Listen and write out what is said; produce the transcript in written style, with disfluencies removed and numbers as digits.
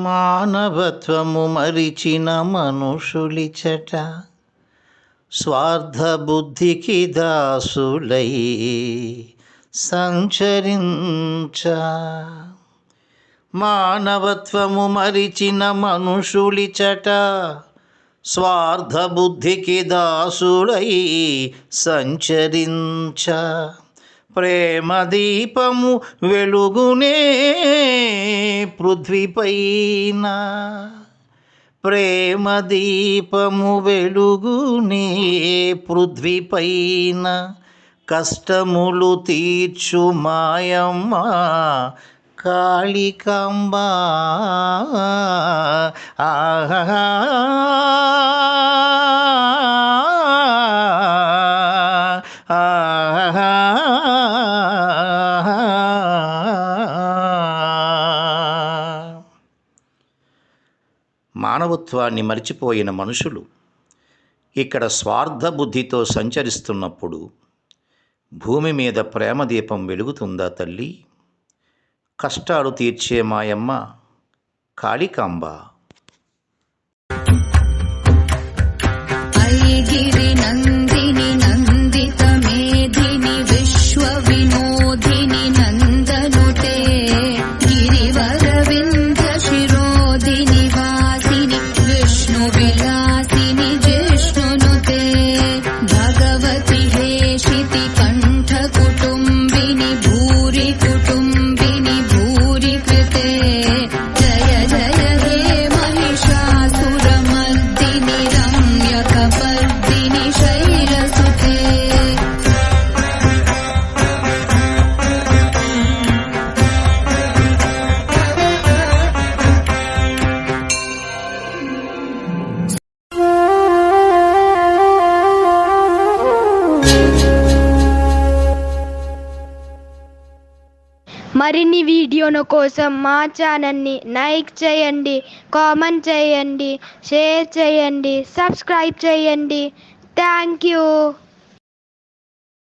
మానవత్వము మరిచిన మనుషులిచట స్వార్థ బుద్ధికి దాసులై సంచరించ. మానవత్వము మరిచిన మనుషులిచట స్వార్థ బుద్ధికి దాసులై సంచరించ. ప్రేమ దీపము వెలుగునే పృథ్వీపైన, ప్రేమ దీపము వెలుగునే పృథ్వీపైన. కష్టములు తీర్చు మాయమ్మ కాళికాంబ. ఆహా మానవత్వాన్ని మరిచిపోయిన మనుషులు ఇక్కడ స్వార్థ బుద్ధితో సంచరిస్తున్నప్పుడు భూమి మీద ప్రేమ దీపం వెలుగుతుందా తల్లి? కష్టాలు తీర్చే మాయమ్మ కాళికాంబ. ఐగిరి నందిని నందిత మేధిని విశ్వ వినోదిని నందనుతే గిరివర వింధ్య శిరోదిని వాసిని విష్ణు విలాసిని జిష్ణునుతే భగవతి హేషితి కంఠ కుటుంబిని భూరి కుటుంబిని భూరి కృతే జయ జయ హే महिषासुरमर्दिनि रम्यकपर्दिनि शैलसुते. మరిన్ని వీడియోల కోసం మా ఛానల్ని లైక్ చేయండి, కామెంట్ చేయండి, షేర్ చేయండి, సబ్స్క్రైబ్ చేయండి. Thank you.